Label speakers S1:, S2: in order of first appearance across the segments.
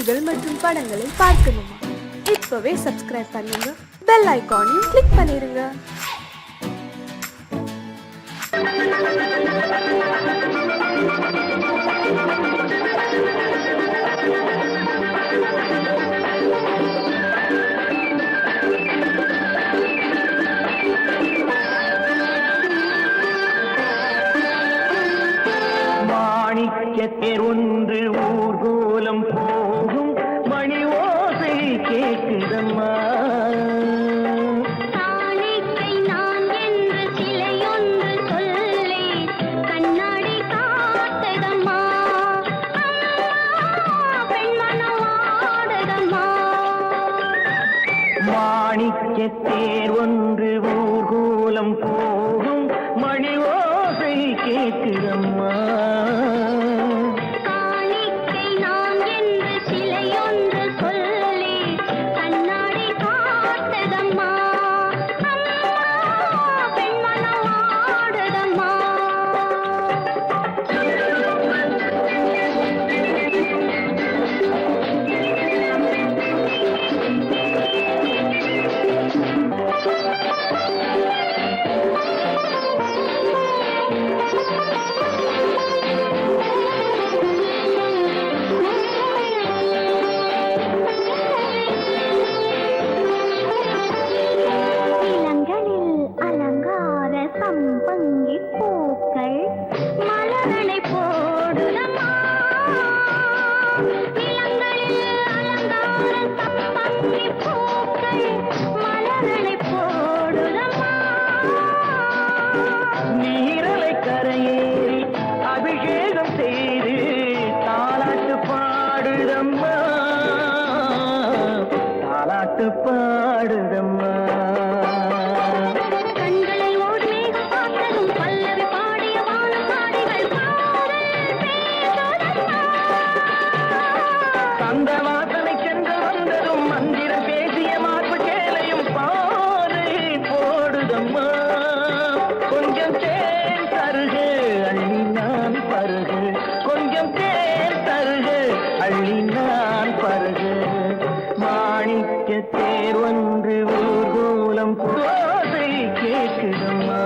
S1: பாடல்கள் மற்றும் படங்களை பார்க்கணுமா? இப்பவே சப்ஸ்கிரைப் பண்ணுங்க, பெல் ஐகானையும் கிளிக் பண்ணிருங்க.
S2: மாணிக்கத்தேர் ஒன்று ஊர்கோலம் போகும் மணி ஓசை கேட்குதம்மா.
S3: காணிக்கை நான் என்று சிலையொன்று சொல்லே கண்ணாடி காத்ததம்மா. பெண்மனவாடதம்மா.
S2: மாணிக்கத்தேர் ஒன்று ஊர்கோலம் போகும் மணி ஓசை கேட்குதம்மா. நீரலை கரையேறி அபிஷேகம் செய்து தாலாட்டு பாடுதம்மா, தாலாட்டு பாடுதம்மா. அந்த வாசனை சென்று வந்ததும் மந்திரம் பேசிய மார்பு சேலையும் பாறை போடுதம்மா. கொஞ்சம் தேன் தருகு அள்ளி நான் பருகு, கொஞ்சம் தேன் தருகு அள்ளி நான் பருகு. மாணிக்கத்தேர் ஒன்று ஊர்கோலம் ஓசை கேட்குதம்மா.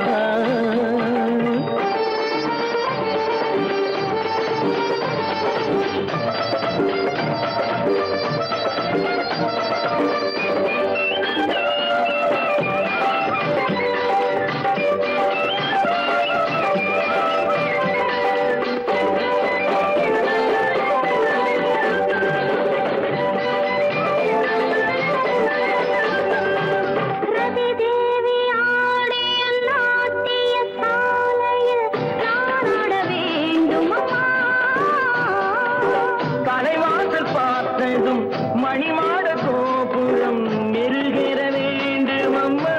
S2: தலைவாசல் பார்த்ததும் மணிமாட கோபுரம் மெருகேற வேண்டும் அம்மா,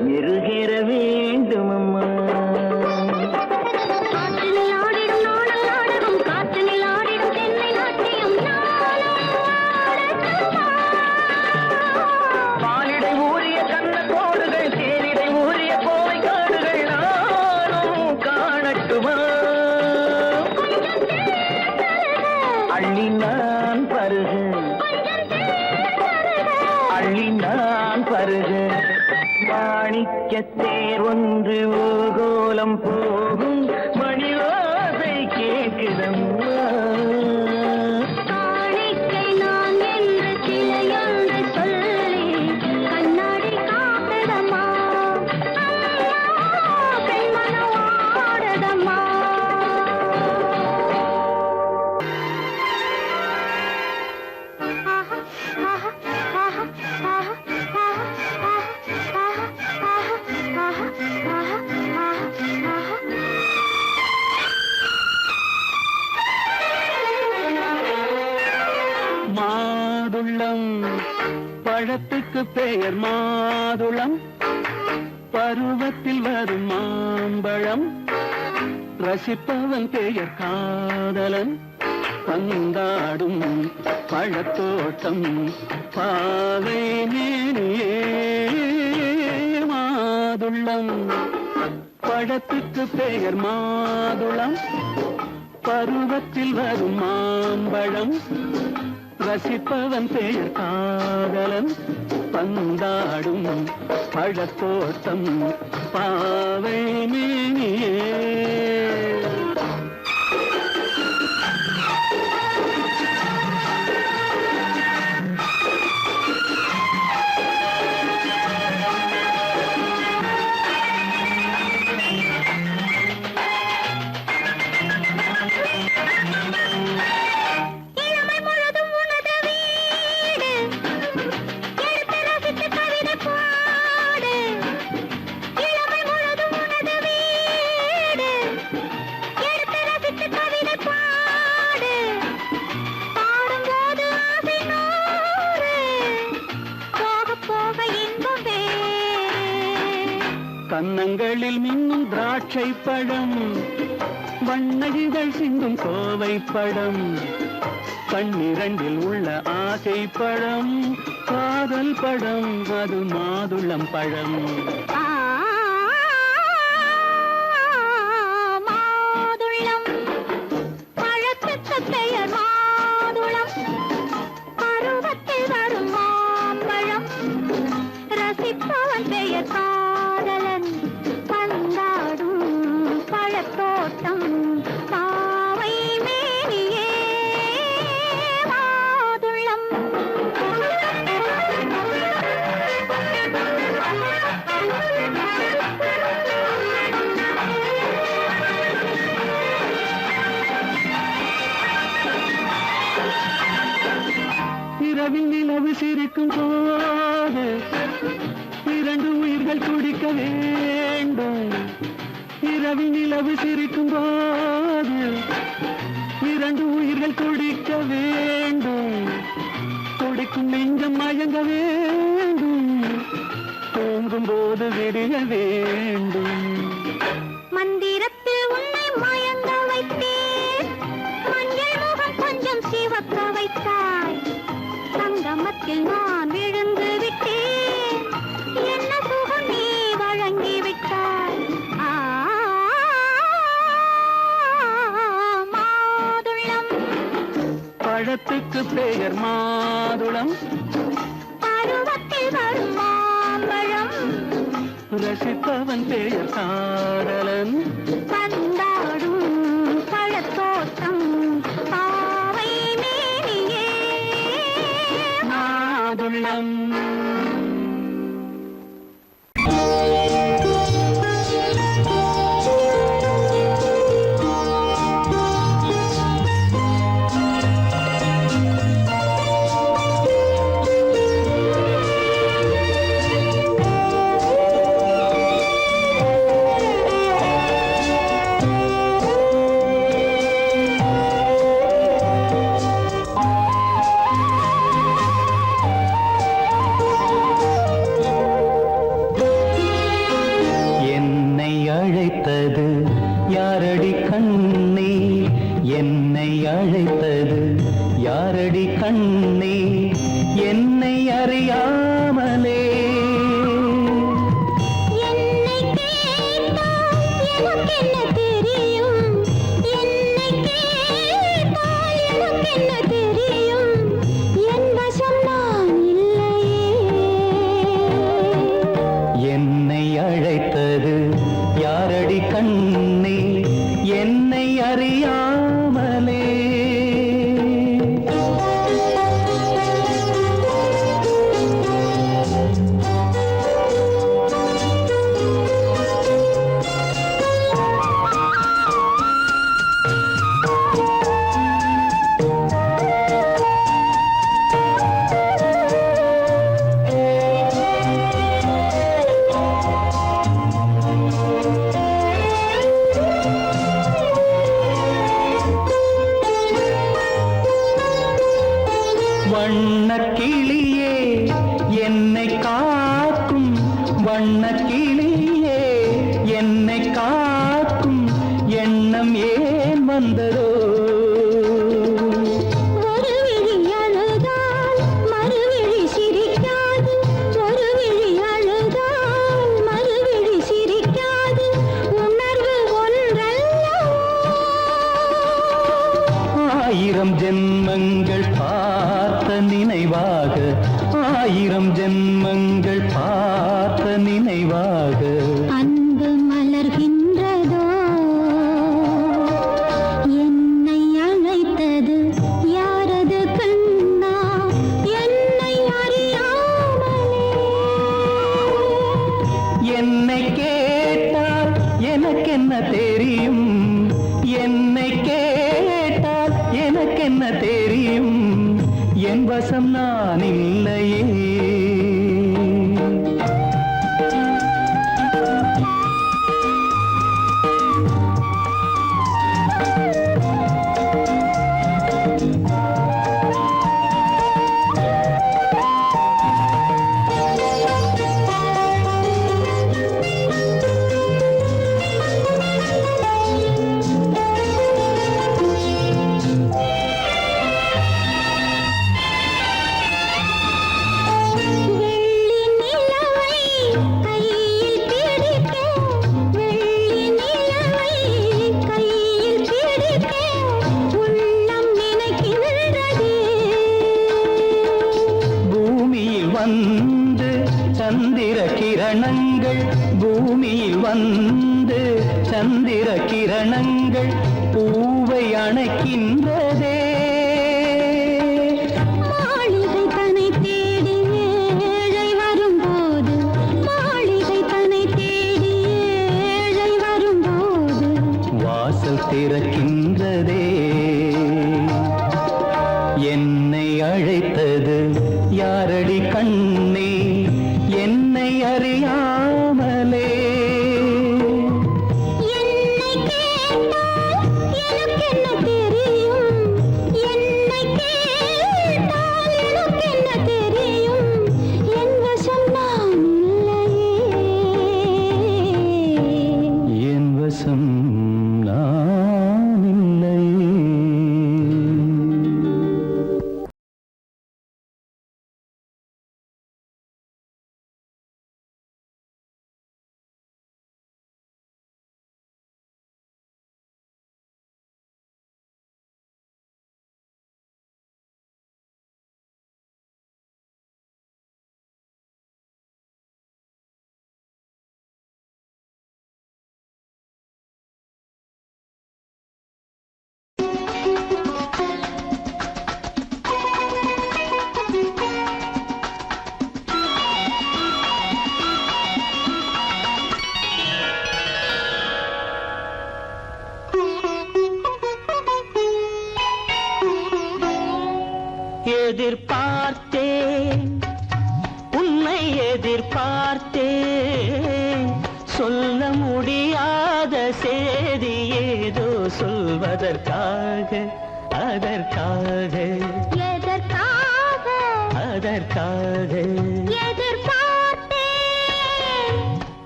S2: மெருகேற வேண்டும் அம்மா. பாலிடை ஊறிய கண்ண கோடுகள், தேரிடை ஊறிய கோவை காடுகள் நானும் காணட்டுமா. அள்ளி நான் பருகு, அள்ளி நான் பருகு. மாணிக்கத்தேர் ஒன்று ஊர்கோலம் போகும் மணி ஓசை கேட்குதம்மா. மாதுளம் பழத்துக்கு பெயர் மாதுளம், பருவத்தில் வரும் மாம்பழம், ரசிப்பவன் பெயர் காதலன், பந்தாடும் பழத்தோட்டம் பாவை மேனியே. மாதுளம் பழத்துக்கு பெயர் மாதுளம், பருவத்தில் வரும் மாம்பழம் ரசிப்பவன் பெயர் காதலன் பந்தாடும் பழத்தோட்டம் பாவை மேனியே கன்னங்களில் மின்னும் திராட்சை பழம் வண்ணகிகள் சிந்தும் கோவை பழம் கண்ணிரண்டில் உள்ள ஆசை பழம் காதல் பழம் அது மாதுளம் பழம்
S3: மாதுளம் பழத்துக்கு பெயர் மாதுளம் பருவத்தில் வரும் மாம்பழம் ரசிப்பவன் பெயர் காதலன் பந்தாடும் பழத்தோட்டம் பாவை மேனியே மாதுளம்
S2: இரவில் நிலவு சிரிக்கும் போது இரண்டு உயிர்கள் குடிக்க வேண்டும் இரவில் நிலவு சிரிக்கும் போது இரண்டு உயிர்கள் குடிக்க வேண்டும் துடிக்கும் நெஞ்சம் மயங்க வேண்டும் தூங்கும் போது விடிய வேண்டும்
S3: மந்திரத்தில் உன்னை மயங்க வைத்தேன் மஞ்சள் முகம் கொஞ்சம் சிவக்க வைத்தாய் சங்கமத்தில் நான் விழுந்து விட்டேன் என்ன சுகம் நீ வழங்கி விட்டாய் மாதுளம்
S2: பழத்துக்கு பெயர் மாதுளம்
S3: பருவத்தில் வரும் மாம்பழம்
S2: ரசிப்பவன் பெயர் காதலன்
S3: பந்தாடும் பழத்தோட்டம் பாவை மேனியே
S2: மாதுளம் என்னை அழைத்தது யாரடி கண்ணே என்னை அழைத்தது யாரடி கண்ணே என்னை அறியாமலே
S3: என்னை கேட்டால் எனக்கென்ன தெரியும் என்னை கேட்டால் எனக்கென்ன தெரியும் என் வசம் நான் இல்லையே
S2: என்னை அழைத்தது யாரடி கண்ணே என்னை அறியாமலே வண்ணக்கிளியே என்னை காக்கும் வண்ணக்கிளியே என்னை காக்கும் எண்ணம் ஏன் வந்ததோ
S3: ஒரு விழி அழுதால் மறுவிழி சிரிக்காது ஒரு விழி அழுதால் மறுவிழி சிரிக்காது உணர்வு ஒன்றல்லவோ
S2: ஜென்மங்கள் பார்த்த நினைவாக, ஆயிரம் ஜென்மங்கள் பார்த்த நினைவாக
S3: அன்பு மலர்கின்றதோ என்னை அழைத்தது யாரது கண்ணா என்னை அறியாமலே.
S2: என்னை கேட்டால் எனக்கென்ன தெரியும், என்னை கேட்டால் எனக்கென்ன தெரியும், என் வசம் நான் இல்லையே. வந்து சந்திர கிரணங்கள், பூமியில் வந்து சந்திர கிரணங்கள் பூவை அணைக்கின்றதே.
S3: மாளிகை தன்னை தேடி ஏழை வரும்போது, மாளிகை தன்னை தேடி ஏழை வரும்போது
S2: வாசல் திறக்கின்றதே. என்னை அழைத்தது யாரடி கண்ணே, என்னை அறியாமலே.
S3: என்னை கேட்டால் எனக்கென்ன தெரியும், என்னை கேட்டால் எனக்கென்ன தெரியும், என் வசம் நான் இல்லையே.
S2: என் வசம் நான் இல்லையே. எதிர்பார்த்தேன், உன்னை எதிர்பார்த்தேன், சொல்ல முடியாத செய்தி ஏதோ சொல்வதற்காக, அதற்காக
S3: எதற்காக
S2: அதற்காக
S3: எதிர்பார்த்தேன்,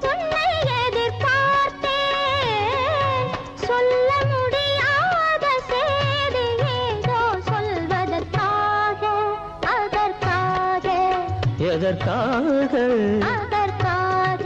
S3: உன்னை எதிர்பார்த்தேன், சொல்ல முடியாத செய்தி ஏதோ சொல்வதற்காக, அதற்காக
S2: எதற்காக
S3: அதற்காக.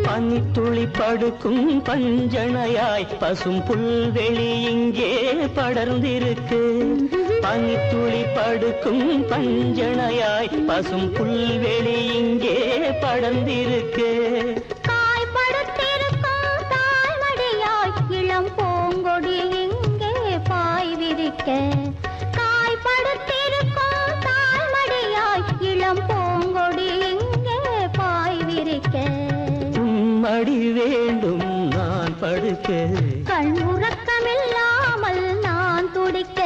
S2: பனித்துளி படுக்கும் பஞ்சணையாய் பசும் புல்வெளி இங்கே படர்ந்திருக்கு. பனித்துளி படுக்கும் பஞ்சணையாய் பசும் புல்வெளி இங்கே படர்ந்திருக்கு.
S3: காய்படுத்திருக்கும் தாய்மடியாய் இளம் பூங்கொடி இங்கே பாய் விரிக்க. காய்படுத்திருக்கும் தாய்மடியாய் இளம் பூங்கொடி இங்கே பாய் விரிக்க.
S2: மடி வேண்டும் நான் படுக்க,
S3: கண் உறக்கமில்லாமல் நான் துடிக்க.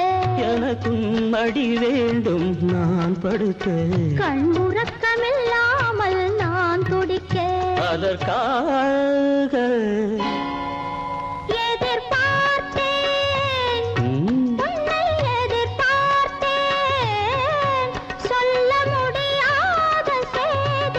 S2: எனக்கும் மடி வேண்டும் நான் படுக்க,
S3: கண் உறக்கமில்லாமல் நான் துடிக்க.
S2: அதற்காக
S3: எதிர்பார்த்தேன், உன்னை எதிர்பார்த்தேன், சொல்ல முடியாத செய்தி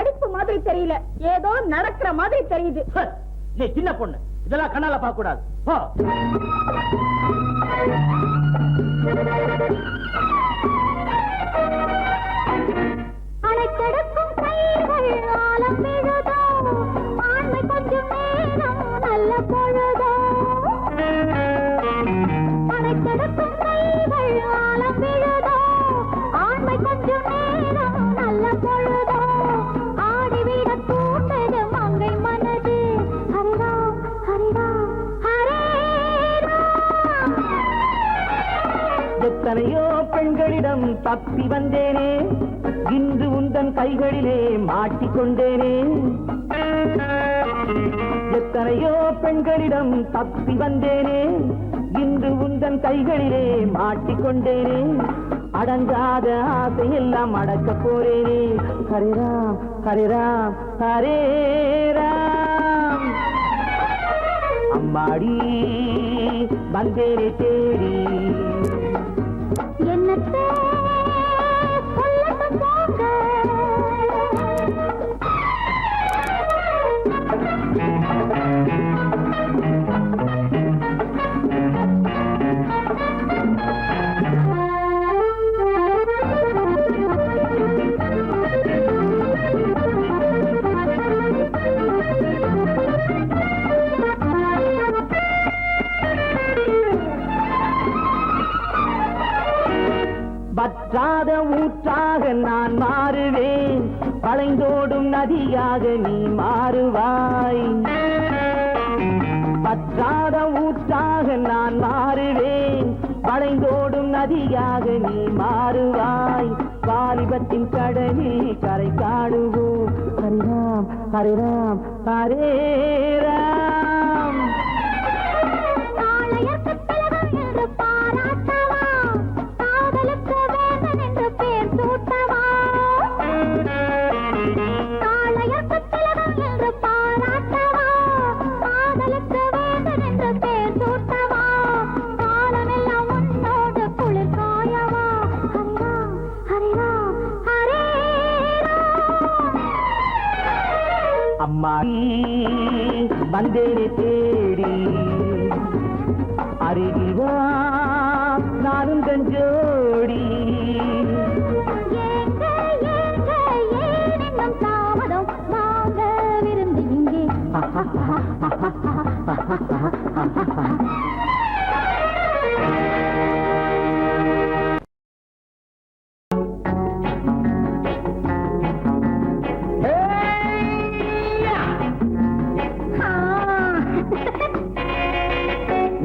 S3: நடிப்பு மாதிரி தெரியல, ஏதோ நடக்கிற மாதிரி தெரியுது.
S2: நீ சின்ன பொண்ணு, இதெல்லாம் கண்ணால பார்க்க கூடாது. போ.
S3: அணைக்கடக்கும் கைகள் ஆலம் விழுதோ, ஆண்மை கொஞ்சம் நேரம் நல்ல பொழுதோ. அணைக்கடக்கும் கைகள் ஆலம் விழுதோ, ஆண்மை கொஞ்சம் நேரம் நல்ல பொழுதோ. ஆடிவிட தூண்டது மங்கை மனது. ஹரிராம் ஹரிராம் ஹரேராம்.
S2: எத்தனையோ பெண்களிடம் தப்பி வந்தேனே, இன்று உந்தன் கைகளிலே மாட்டிக்கொண்டேனே. எத்தனையோ பெண்களிடம் தப்பி வந்தேனே, இன்று உந்தன் கைகளிலே மாட்டிக்கொண்டேனே. அடங்காத ஆசையெல்லாம் அடக்க போறேனே. ஹரிராம் ஹரிராம் ஹரேராம். அம்மாடி வந்தேனே தேடி,
S3: என்னத்தை சொல்லட்டும் போங்க.
S2: வற்றாத ஊற்றாக நான் மாறுவேன், வளைந்தோடும் நதியாக நீ மாறுவாய். வற்றாத ஊற்றாக நான் மாறுவேன், வளைந்தோடும் நதியாக நீ மாறுவாய். வாலிபத்தின் கடலில் கரை காணுவோம். ஹரிராம் ஹரிராம் ஹரேராம். அம்மாடி வந்தேனே தேடி, அருகில் வா நானும் கஞ்சோடி.
S3: தாமதம் வாங்க விருந்து இங்கே.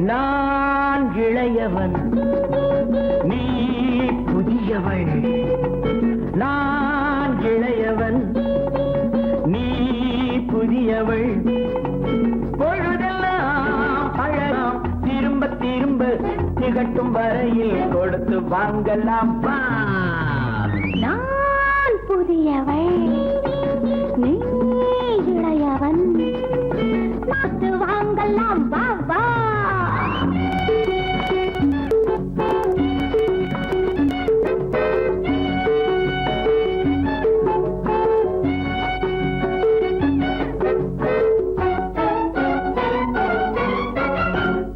S2: நான் இளையவன், நீ புதியவள். நான் இளையவன், நீ புதியவள். பொழுதெல்லாம் பழகம் திரும்ப திரும்ப திகட்டும் வரையில் கொடுத்து வாங்கலாம்.
S3: நான் புதியவள், நீ இளையவன், பார்த்து வாங்கலாம். வா வா.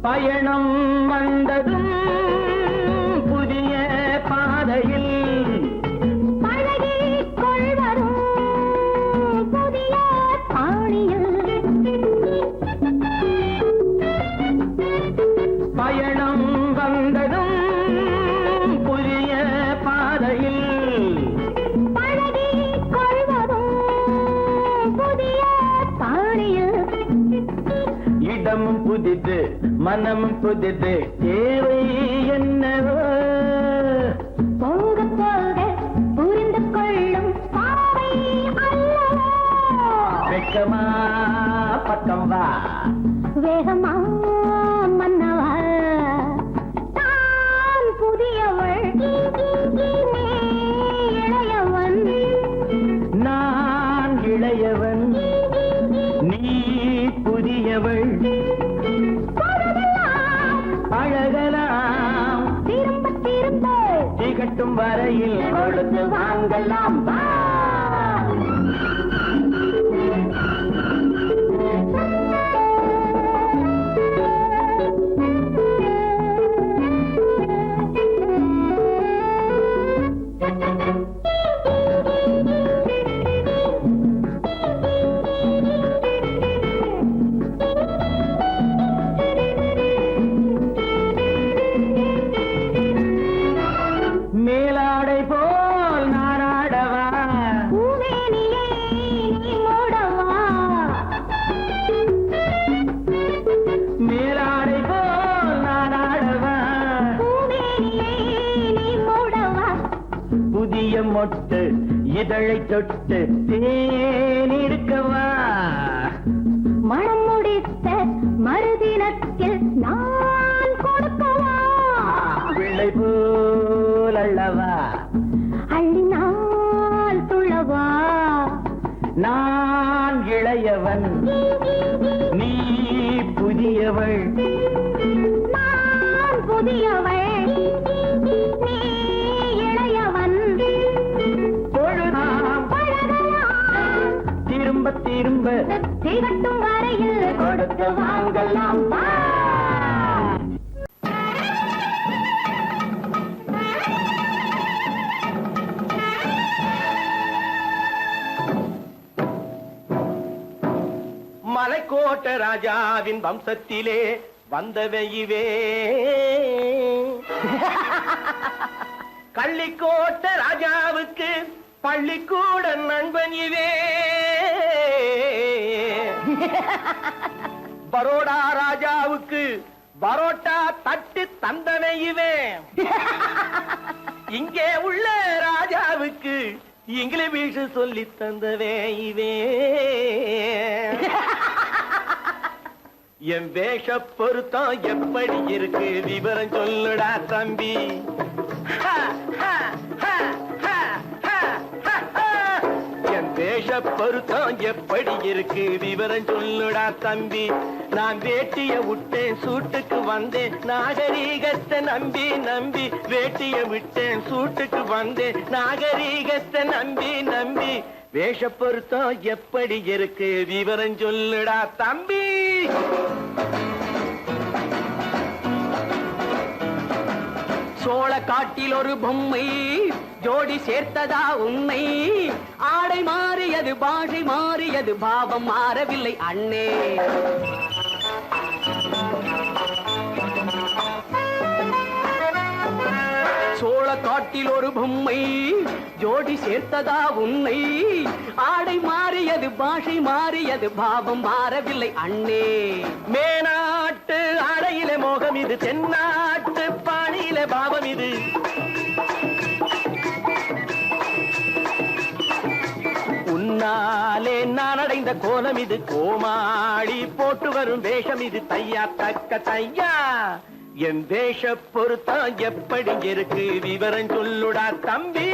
S2: பயணம் வந்ததும் புதிய பாதையில்
S3: பழகிக் கொள்வதும் புதிய பாணியில்.
S2: பயணம் வந்ததும் புதிய பாதையில்
S3: பழகிக் கொள்வதும் புதிய பாணியில்.
S2: இடமும் புதிது, மனமும் புதிது, தேவை என்னவோ.
S3: போக போக புரிந்து கொள்ளும் பாவை அல்லவோ.
S2: வெக்கமா பக்கம் வா,
S3: வேகமா மன்னவா. தான் புதியவள், நீ இளையவன்.
S2: நான் இளையவன், நீ புதியவள். பழகலாம்
S3: திரும்ப திரும்ப
S2: திகட்டும் வரையில் கொடுத்து வாங்கலாம். இதழை தொட்டு தேனெடுக்கவா
S3: மனம் முடித்த மறுதினத்தில் நான் கொடுக்கவா
S2: பிள்ளை போல் அல்லவா
S3: அள்ளினால் துளவா
S2: நான் இளையவன் நீ புதியவள்
S3: நான் புதியவள் நீ இளையவன்
S2: பொழுதாம்
S3: பழகலாம்
S2: திரும்ப திரும்ப
S3: திகட்டும் வரையில் கொடுத்து வாங்கலாம் வா.
S2: மலைக்கோட்ட ராஜாவின் வம்சத்திலே வந்தவையுவே கள்ளிக்கோட்ட ராஜாவுக்கு பள்ளிக்கூட நண்பன் இவே பரோடா ராஜாவுக்கு பரோட்டா தட்டு தந்தனை இவே இங்கே உள்ள ராஜாவுக்கு இங்கிலீஷ் சொல்லி தந்தவே இவே என் வேஷ பொருத்தம் எப்படி இருக்கு விவரம் சொல்லுடா தம்பி என் வேஷ பொருத்தம் எப்படி இருக்கு விவரம் சொல்லுடா தம்பி நான் வேட்டிய விட்டேன் சூட்டுக்கு வந்தேன் நாகரீகத்தை நம்பி நம்பி வேட்டிய விட்டேன் சூட்டுக்கு வந்தேன் நாகரீகத்தை நம்பி நம்பி வேஷ பொருத்தம் எப்படி இருக்கு விவரம் சொல்லுடா தம்பி சோழ காட்டில் ஒரு பொம்மை ஜோடி சேர்த்ததா உண்மை ஆடை மாறியது பாஷை மாறியது பாவம் மாறவில்லை அண்ணே சோழ காட்டில் ஒரு பொம்மை ஜோடி சேர்த்ததா உன்னை ஆடை மாறியது பாஷை மாறியது பாவம் மாறவில்லை அண்ணே மேனாட்டு ஆடையிலே மோகம் இது தென்னாட்டு பாணியிலே பாவம் இது உன்னாலே நான் அடைந்த கோலம் இது கோமாளி போட்டு வரும் வேஷம் இது தையா தக்க தையா என் வேஷ பொருத்தம் எப்படி இருக்கு விவரம் சொல்லுடா தம்பி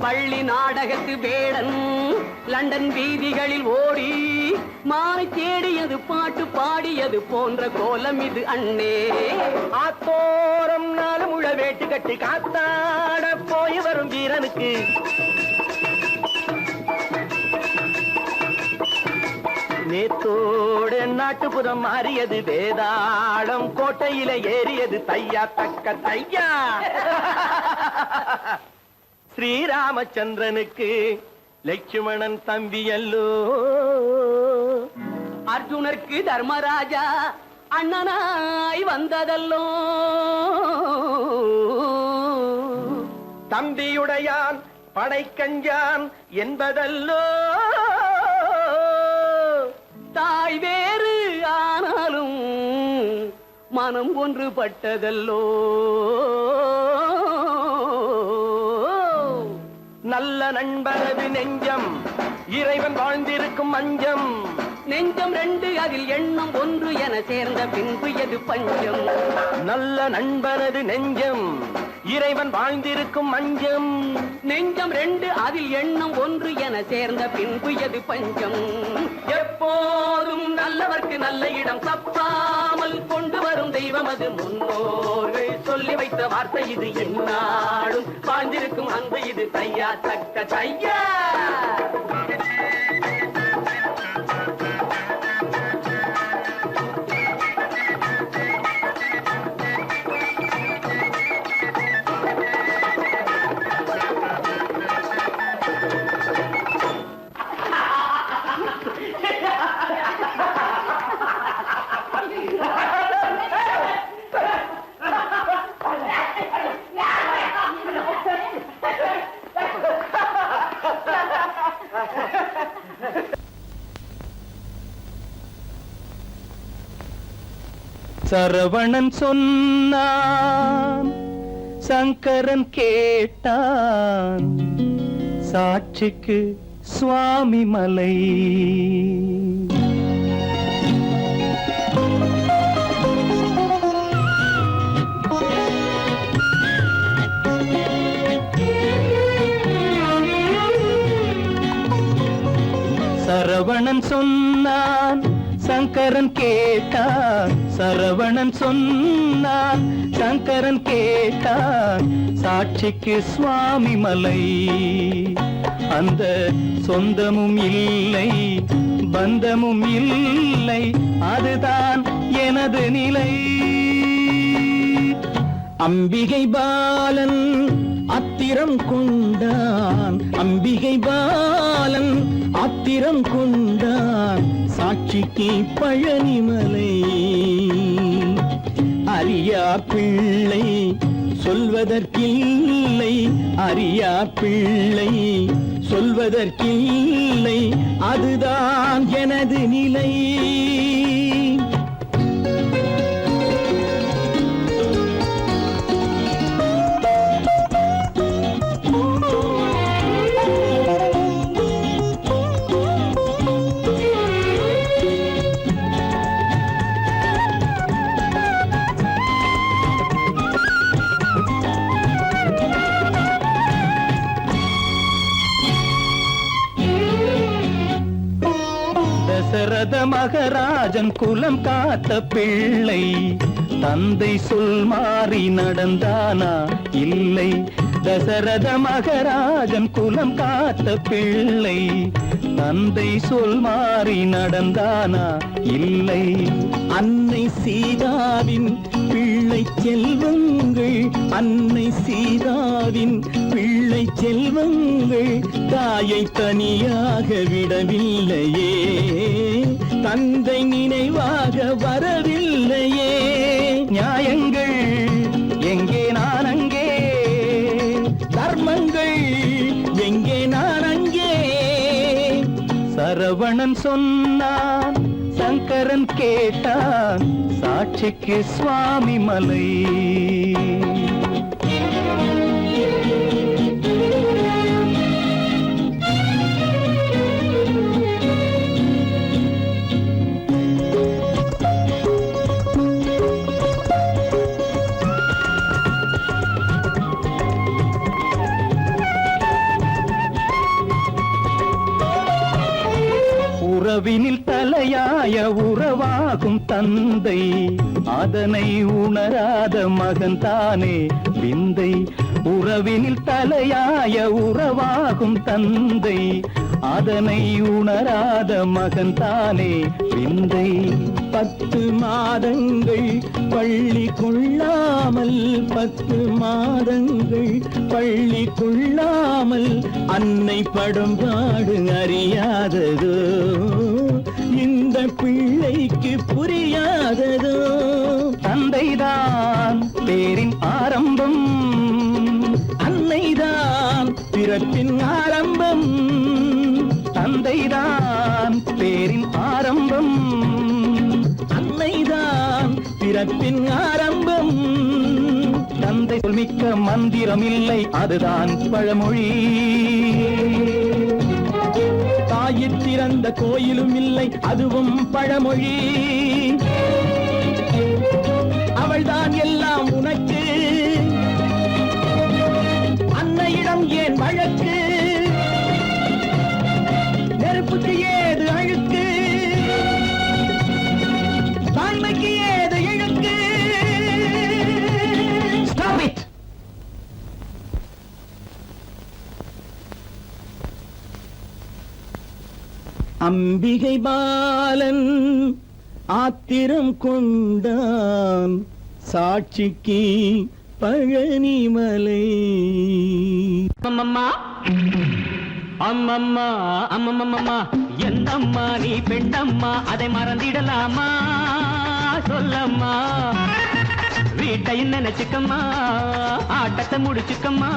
S2: பள்ளி நாடகத்து வேடன் லண்டன் வீதிகளில் ஓடி மானை தேடியது பாட்டு பாடியது போன்ற கோலம் இது அண்ணே ஆத்தோரம் நாலு முழ வேட்டு கட்டி காத்தாட போய் வரும் வீரனுக்கு நேத்தோடு நாட்டுப்புறம் மாறியது வேதாளம் கோட்டையில ஏறியது தையா தக்க தையா ஸ்ரீராமச்சந்திரனுக்கு லட்சுமணன் தம்பி அல்லோ அர்ஜுனருக்கு தர்மராஜா அண்ணனாய் வந்ததல்லோ தம்பியுடையான் படைக்கஞ்சான் என்பதல்லோ தாய் வேறு ஆனாலும் மனம் ஒன்றுபட்டதல்லோ நல்ல நண்பனது நெஞ்சம் இறைவன் வாழ்ந்திருக்கும் மஞ்சம் நெஞ்சம் ரெண்டு அதில் எண்ணம் ஒன்று என சேர்ந்த பின்பு எது பஞ்சம் நல்ல நண்பனது நெஞ்சம் இறைவன் வாழ்ந்திருக்கும் மஞ்சம் நெஞ்சம் ரெண்டு அதில் எண்ணம் ஒன்று என சேர்ந்த பின்பு எது பஞ்சம் எப்போதும் நல்லவர்க்கு நல்ல இடம் தப்பாமல் கொண்டு வரும் தெய்வம் அது முன்னோர்கள் சொல்லி வைத்த வார்த்தை இது என்னாலும் வாழ்ந்திருக்கும் அன்பு இது தையா தக்க தையா
S4: சரவணன் சொன்னான், சங்கரன் கேட்டான், சாட்சிக்கு சுவாமி மலை. சரவணன் சொன்னான், சங்கரன் கேட்டான், சரவணன் சொன்னான், சங்கரன் கேட்டான், சாட்சிக்கு சுவாமி மலை. அந்த சொந்தமும் இல்லை, பந்தமும் இல்லை, அதுதான் எனது நிலை.
S5: அம்பிகை பாலன் அத்திரம் கொண்டான், அம்பிகை பாலன் ஆத்திரம் கொண்டான், சாட்சிக்கு பழனிமலை. அறியா பிள்ளை சொல்வதற்கில்லை, அறியா பிள்ளை சொல்வதற்கில்லை, அதுதான் எனது நிலை.
S4: தசரத மகராஜன் குலம் காத்த பிள்ளை, தந்தை சொல் மாறி நடந்தானா இல்லை. தசரத மகராஜன் குலம் காத்த பிள்ளை, தந்தை சொல் மாறி நடந்தானா இல்லை.
S5: அன்னை சீதாவின் பிள்ளை செல்வங்கள், அன்னை சீதாவின் பிள்ளை செல்வங்கள் தாயை தனியாக விடவில்லையே, தந்தை நினைவாக வரவில்லையே.
S4: நியாயங்கள் எங்கே நான் அங்கே,
S5: தர்மங்கள் எங்கே நான் அங்கே.
S4: சரவணன் சொன்னான், சங்கரன் கேட்டான், சாட்சிக்கு சுவாமி மலை. உறவினில் தலையாய உறவாகும் தந்தை, அதனை உணராத மகன் தானே விந்தை. உறவினில் தலையாய உறவாகும் தந்தை, அதனை உணராத மகன் தானே விந்தை.
S5: 10 மாதங்கள் பள்ளி கொள்ளாமல், 10 மாதங்கள் பள்ளி கொள்ளாமல் அன்னை படும் பாடு அறியாததோ, இந்த பிள்ளைக்கு புரியாததோ.
S4: தந்தைதான் பேரின் ஆரம்பம்,
S5: அன்னைதான் பிறப்பின் ஆரம்பம்.
S4: தந்தைதான் பேரின் ஆரம்பம்,
S5: அன்னைதான் பிறப்பின் ஆரம்பம்.
S4: தந்தை சொல்மிக்க மந்திரம் இல்லை, அதுதான் பழமொழி.
S5: தாயிற் திறந்த கோயிலும் இல்லை, அதுவும் பழமொழி. அவள்தான் எல்லாம் உனக்கு, அன்னையிடம் ஏன் வழக்கு? நெருப்புக்கு ஏது அழுக்கு, தாய்மைக்கு ஏது இழுக்கு? Stop it! அம்பிகை பாலன் ஆத்திரம் கொண்டான், சாட்சிக்கு பழனிமலை.
S2: அம்மம்மா அம்மம்மா அம்மம்மம்மா, என்னம்மா நீ பெண்ணம்மா, அதை மறந்திடலாமா? சொல்லம்மா, வீட்டை நினைச்சுக்கம்மா, ஆட்டத்தை முடிச்சுக்கம்மா.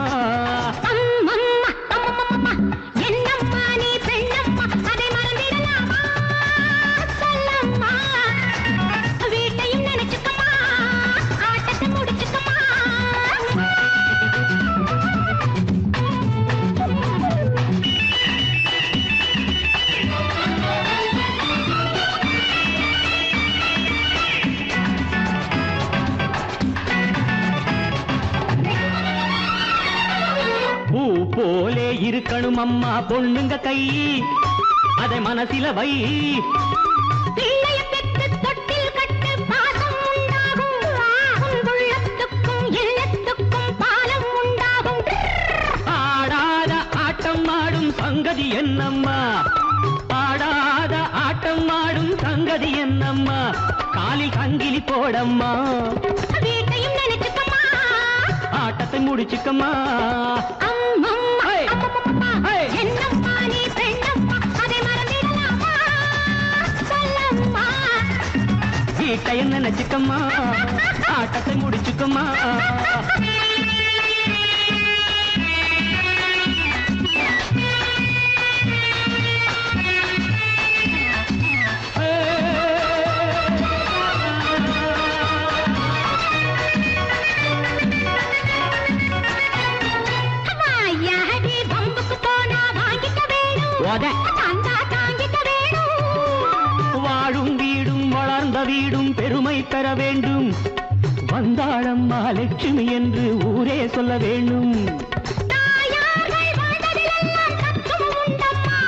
S3: என்னம்மா நீ பெண்ணம்மா, அதை மறந்திடலாமா? சொல்லம்மா, வீட்டையும் நினைச்சுக்கம்மா,
S4: பூ போலே இருக்கணும் அம்மா பொண்ணுங்க கை, அதை மனசில வை.
S3: பிள்ளைய பெற்று தொட்டில் கட்டு பாசம் உண்டாகும், உள்ளத்துக்கும் இல்லத்துக்கும் பாலம் உண்டாகும்.
S4: ஆடாத ஆட்டம் ஆடும் சங்கதி என்னம்மா, ஆடாத ஆட்டம் ஆடும் சங்கதி என்னம்மா, காலில் சங்கிலி போடம்மா,
S3: வீட்டையும் நினைச்சுக்கம்மா,
S4: ஆட்டத்தை முடிச்சுக்கம்மா.
S3: அம்மம்மா,
S4: ஹே!
S3: அப்பப்பப்பா,
S4: ஹே!
S3: என்னம்மா நீ பெண்ணம்மா, அதை மறந்திடலாமா, சொல்லம்மா.
S4: வீட்டை நினைச்சுக்கம்மா, ஆட்டத்தை முடிச்சுக்கம்மா.
S3: வாயாடி பம்புக்கு போனா வாங்கிக்க வேணும், தந்தா தாங்கிக்க வேணும்.
S4: வாழும் வீடும் வளர்ந்த வீடும் பெருமை பெற வேண்டும், வந்தாளம்மா லட்சுமி என்று ஊரே சொல்ல வேண்டும்.
S3: தாயார்கள் வாழ்ந்ததிலெல்லாம் தத்துவம் உண்டம்மா,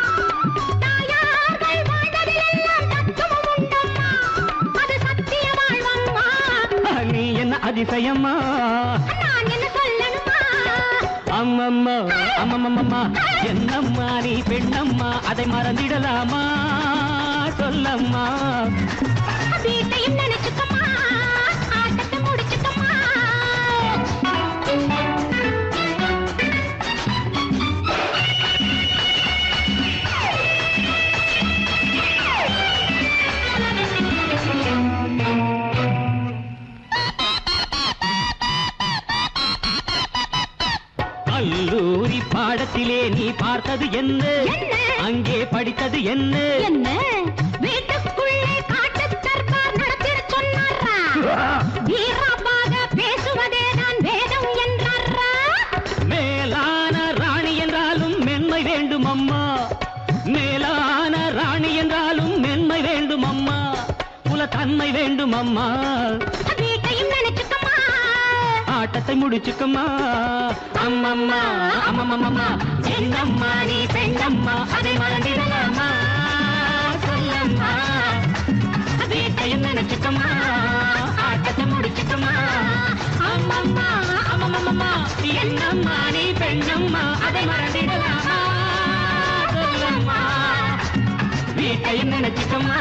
S3: தாயார்கள் வாழ்ந்ததிலெல்லாம் தத்துவம் உண்டம்மா, அது சத்திய வாழ்வம்மா.
S4: நீ என்ன அதிசயம்மா,
S3: நான் என்ன சொல்லணுமா,
S4: அம்மம்மா அம்மம்மம்மா, என்னம்மா நீ பெண்ணம்மா, அதை மறந்திடலாமா, சொல்லம்மா.
S3: வீட்டையும் நினைச்சுக்கம்மா, ஆட்டத்தை முடிச்சுக்கம்மா.
S4: கல்லூரி பாடத்திலே நீ பார்த்தது என்ன,
S3: என்ன?
S4: அங்கே படித்தது என்ன?
S3: என்ன வீட்டுக்குள்ளே காட்டு தர்பார் நடத்திட சொன்னாரா, வீராபாக பேசுவதே நான் வேதம் என்றாரா.
S4: மேலான ராணி என்றாலும் மென்மை வேண்டும் அம்மா, மேலான ராணி என்றாலும் மென்மை வேண்டும் அம்மா, குலத்தன்மை வேண்டும் அம்மா,
S3: வீட்டையும் நினைச்சுக்கம்மா,
S4: ஆட்டத்தை முடிச்சுக்கம்மா. அம்மம்மா அம்மம்மம்மா, என்னம்மா நீ பெண்ணம்மா, அதை மறந்திடலாமா, சொல்லம்மா. வீட்டையும் நினைச்சுக்கம்மா, ஆட்டத்தை முடிச்சுக்கம்மா.
S3: அம்மம்மா,
S4: அம்மம்மம்மா, என்னம்மா நீ பெண்ணம்மா, அதை மறந்திடலாமா, சொல்லம்மா. வீட்டையும் நினைச்சுக்கம்மா,